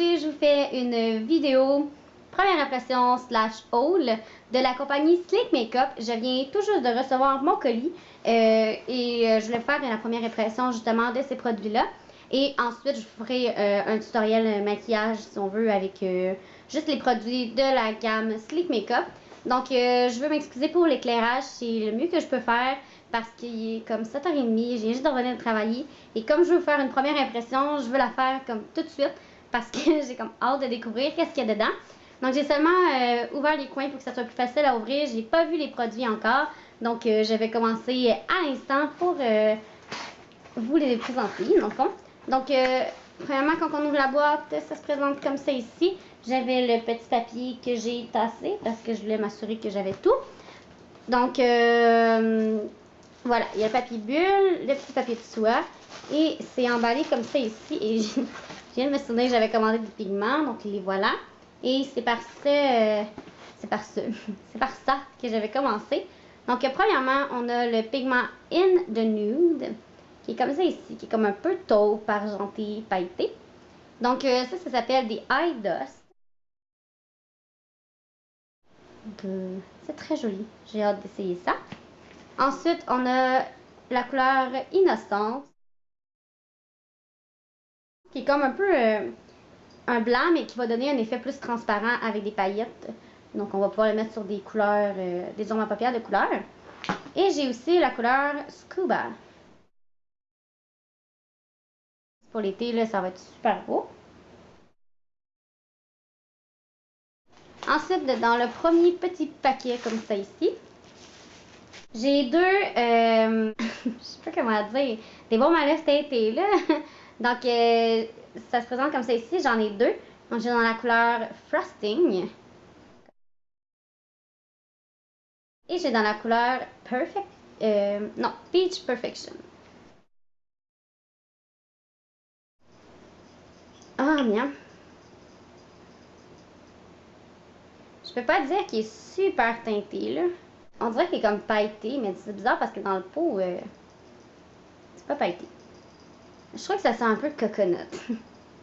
Aujourd'hui, je vous fais une vidéo première impression / haul de la compagnie Sleek Makeup. Je viens tout juste de recevoir mon colis je voulais faire la première impression justement de ces produits-là. Et ensuite, je vous ferai un tutoriel maquillage, si on veut, avec juste les produits de la gamme Sleek Makeup. Donc, je veux m'excuser pour l'éclairage, c'est le mieux que je peux faire parce qu'il est comme 7h30, j'ai juste de revenir de travailler. Et comme je veux faire une première impression, je veux la faire comme tout de suite parce que j'ai comme hâte de découvrir qu'est-ce qu'il y a dedans. Donc, j'ai seulement ouvert les coins pour que ça soit plus facile à ouvrir. Je n'ai pas vu les produits encore. Donc, je vais commencer à l'instant pour vous les présenter, dans le fond. Donc, premièrement, quand on ouvre la boîte, ça se présente comme ça ici. J'avais le petit papier que j'ai tassé parce que je voulais m'assurer que j'avais tout. Donc, voilà, il y a le papier bulle, le petit papier de soie et c'est emballé comme ça ici. Et je viens de me souvenir que j'avais commandé des pigments, donc les voilà. Et c'est par ça que j'avais commencé. Donc, premièrement, on a le pigment In the Nude, qui est comme ça ici, qui est comme un peu taupe, argenté, pailleté. Donc, ça s'appelle des Eye Dust. C'est très joli. J'ai hâte d'essayer ça. Ensuite, on a la couleur Innocente, qui est comme un peu un blanc, mais qui va donner un effet plus transparent avec des paillettes. Donc, on va pouvoir le mettre sur des couleurs, des ombres à paupières de couleur. Et j'ai aussi la couleur Scuba. Pour l'été, là, ça va être super beau. Ensuite, dans le premier petit paquet, comme ça ici, j'ai deux, je sais pas comment dire, des baumes à lèvres teintés, là. Donc, ça se présente comme ça ici, j'en ai deux. Donc, j'ai dans la couleur Frosting. Et j'ai dans la couleur Peach Perfection. Ah, miam. Je peux pas dire qu'il est super teinté, là. On dirait qu'il est comme pailleté, mais c'est bizarre parce que dans le pot, c'est pas pailleté. Je trouve que ça sent un peu de coconut.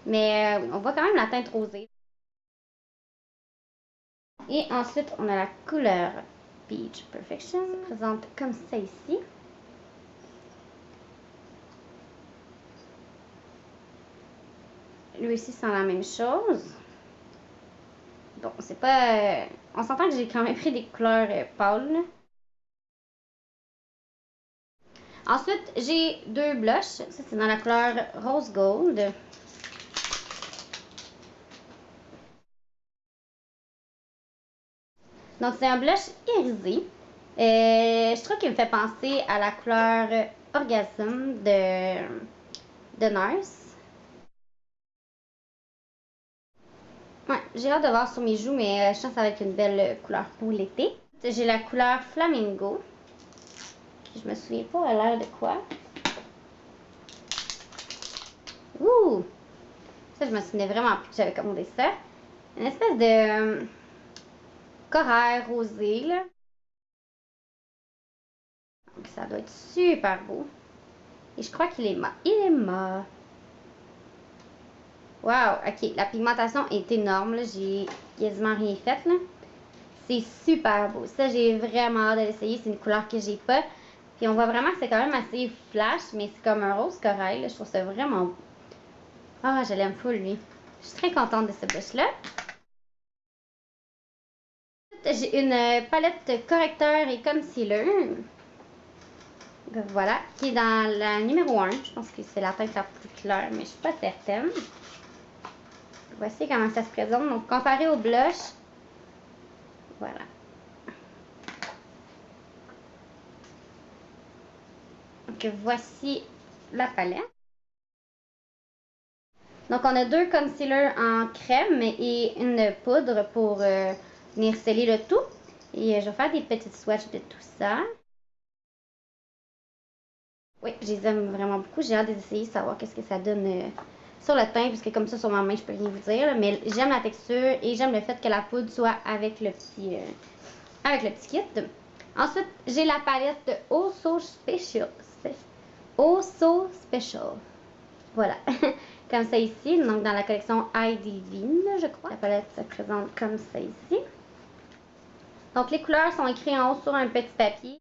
Mais on voit quand même la teinte rosée. Et ensuite, on a la couleur Peach Perfection. Ça se présente comme ça ici. Lui aussi sent la même chose. Bon, c'est pas... on s'entend que j'ai quand même pris des couleurs pâles. Ensuite, j'ai deux blushs. Ça, c'est dans la couleur Rose Gold. Donc, c'est un blush irisé. Je trouve qu'il me fait penser à la couleur Orgasm de Nars. Ouais, j'ai hâte de voir sur mes joues, mais je pense que ça va être une belle couleur pour l'été. J'ai la couleur Flamingo. Je me souviens pas à l'air de quoi. Ouh! Ça, je me souvenais vraiment plus que j'avais commandé ça. Une espèce de corail rosé, là. Donc, ça doit être super beau. Et je crois qu'il est mat. Il est mat. Wow! OK, la pigmentation est énorme, là. J'ai quasiment rien fait, là. C'est super beau. Ça, j'ai vraiment hâte de l'essayer. C'est une couleur que j'ai pas. Puis on voit vraiment que c'est quand même assez flash, mais c'est comme un rose corail, là. Je trouve ça vraiment beau. Ah, je l'aime full, lui. Je suis très contente de ce blush-là. J'ai une palette correcteur et concealer. Voilà, qui est dans la numéro 1. Je pense que c'est la teinte la plus claire, mais je suis pas certaine. Voici comment ça se présente. Donc, comparé au blush, voilà. Donc, voici la palette. Donc, on a deux concealers en crème et une poudre pour venir sceller le tout. Et je vais faire des petites swatchs de tout ça. Oui, je les aime vraiment beaucoup. J'ai hâte d'essayer, savoir qu'est-ce que ça donne sur le teint, puisque comme ça, sur ma main, je peux rien vous dire. Là, mais j'aime la texture et j'aime le fait que la poudre soit avec le petit kit. Ensuite, j'ai la palette Oh So Special. Oh So Special. Voilà, comme ça ici. Donc dans la collection I Divine, je crois. La palette se présente comme ça ici. Donc les couleurs sont écrites en haut sur un petit papier.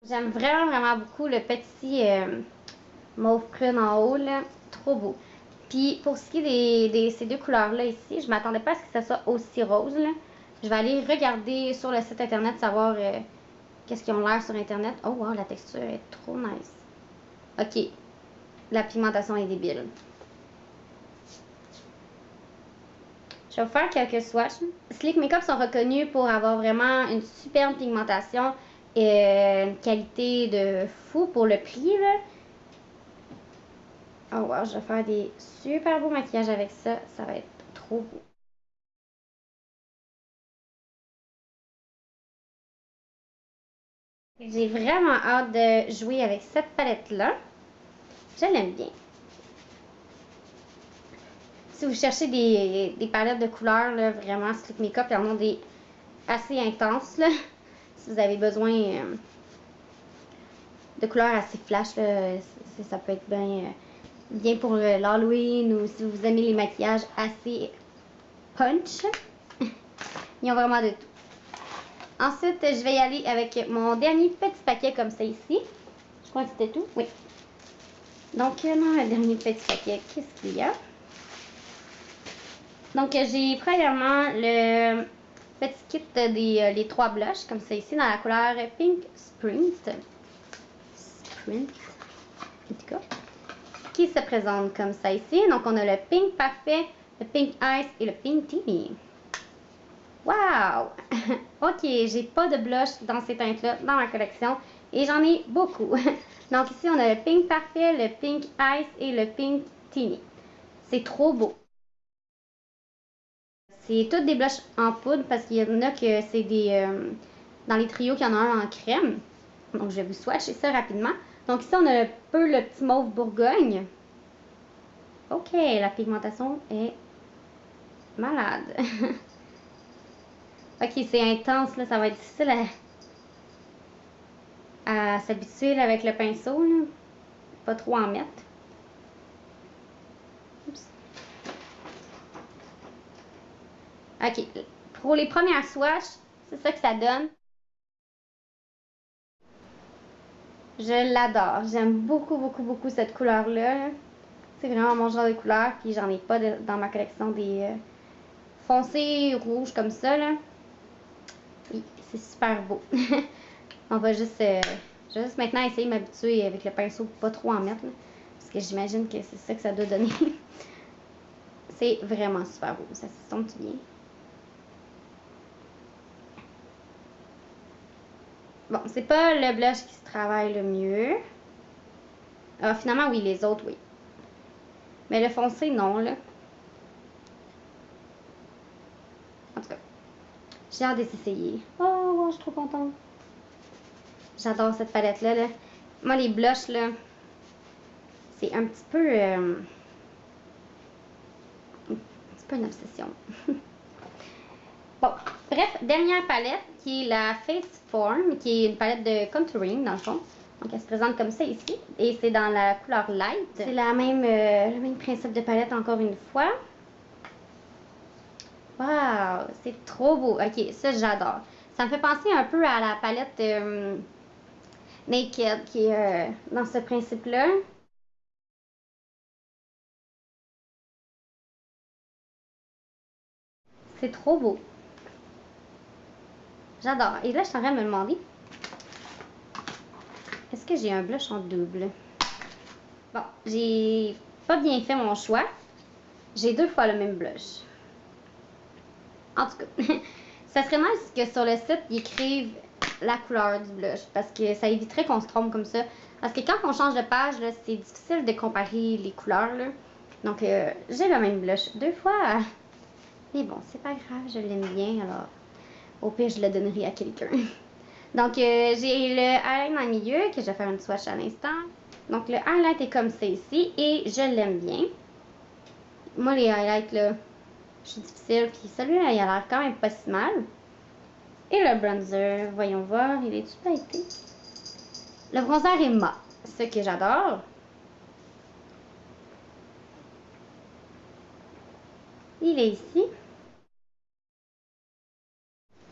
J'aime vraiment beaucoup le petit mauve prune en haut, là. Trop beau. Puis pour ce qui est de ces deux couleurs-là ici, je m'attendais pas à ce que ça soit aussi rose, là. Je vais aller regarder sur le site internet, savoir qu'est-ce qu'ils ont l'air sur internet. Oh wow, la texture est trop nice. Ok, la pigmentation est débile. Je vais vous faire quelques swatchs. Sleek Makeup sont reconnus pour avoir vraiment une superbe pigmentation et une qualité de fou pour le prix, là. Oh wow, je vais faire des super beaux maquillages avec ça. Ça va être trop beau. J'ai vraiment hâte de jouer avec cette palette-là. Je l'aime bien. Si vous cherchez des palettes de couleurs, là, vraiment, Sleek Makeup, il y en a des assez intenses, là. Si vous avez besoin de couleurs assez flash, là, ça peut être bien pour l'Halloween ou si vous aimez les maquillages assez punch. Ils ont vraiment de tout. Ensuite, je vais y aller avec mon dernier petit paquet comme ça ici. Je crois que c'était tout. Oui. Donc, dans le dernier petit paquet, qu'est-ce qu'il y a? Donc, j'ai premièrement le petit kit des 3 blushs, comme ça ici, dans la couleur Pink Sprint. En tout cas, qui se présente comme ça ici. Donc, on a le Pink Parfait, le Pink Ice et le Pink Teeny. Wow! Ok, j'ai pas de blush dans ces teintes-là dans ma collection et j'en ai beaucoup. Donc, ici, on a le Pink Parfait, le Pink Ice et le Pink Teeny. C'est trop beau. C'est toutes des blushs en poudre parce qu'il y en a que c'est des... dans les trios, qu'il y en a un en crème. Donc, je vais vous swatcher ça rapidement. Donc, ici, on a un peu le petit mauve Bourgogne. Ok, la pigmentation est malade. Ok, c'est intense, là. Ça va être difficile à s'habituer avec le pinceau, là. Pas trop en mettre. Oups. Ok, pour les premières swatchs, c'est ça que ça donne. Je l'adore. J'aime beaucoup cette couleur-là. C'est vraiment mon genre de couleur. Puis j'en ai pas dans ma collection des foncés rouges comme ça, là. Oui, c'est super beau. On va juste, je vais juste maintenant essayer de m'habituer avec le pinceau pour pas trop en mettre, là, parce que j'imagine que c'est ça que ça doit donner. C'est vraiment super beau. Ça se sent bien. Bon, c'est pas le blush qui se travaille le mieux. Ah, finalement, oui, les autres, oui. Mais le foncé, non, là. En tout cas, j'ai hâte d'essayer. Oh, je suis trop contente. J'adore cette palette-là, là. Moi, les blushs, là, c'est un petit peu une obsession. Bon, bref, dernière palette qui est la Face Form, qui est une palette de contouring dans le fond. Donc elle se présente comme ça ici et c'est dans la couleur light. C'est le même principe de palette encore une fois. Waouh, c'est trop beau. Ok, ça j'adore. Ça me fait penser un peu à la palette Naked qui est dans ce principe-là. C'est trop beau. J'adore. Et là, je suis en train de me demander, est-ce que j'ai un blush en double? Bon, j'ai pas bien fait mon choix. J'ai 2 fois le même blush. En tout cas, ça serait nice que sur le site, ils écrivent la couleur du blush. Parce que ça éviterait qu'on se trompe comme ça. Parce que quand on change de page, c'est difficile de comparer les couleurs, là. Donc, j'ai le même blush 2 fois. Mais bon, c'est pas grave, je l'aime bien. Alors, au pire, je le donnerai à quelqu'un. Donc, j'ai le highlight dans le milieu, que je vais faire une swatch à l'instant. Donc, le highlight est comme ça ici, et je l'aime bien. Moi, les highlights, là, je suis difficile, puis celui-là, il a l'air quand même pas si mal. Et le bronzer, voyons voir, il est-tu pailleté? Le bronzer est mat, ce que j'adore. il est ici.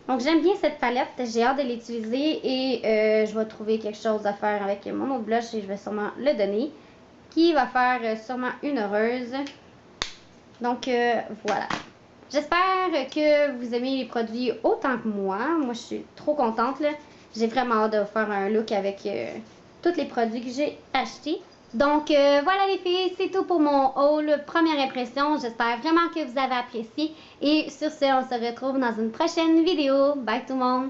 Donc, j'aime bien cette palette. J'ai hâte de l'utiliser et je vais trouver quelque chose à faire avec mon autre blush et je vais sûrement le donner, qui va faire sûrement une heureuse. Donc, voilà. J'espère que vous aimez les produits autant que moi. Moi, je suis trop contente, là. J'ai vraiment hâte de faire un look avec tous les produits que j'ai achetés. Donc, voilà les filles, c'est tout pour mon haul. Première impression, j'espère vraiment que vous avez apprécié. Et sur ce, on se retrouve dans une prochaine vidéo. Bye tout le monde!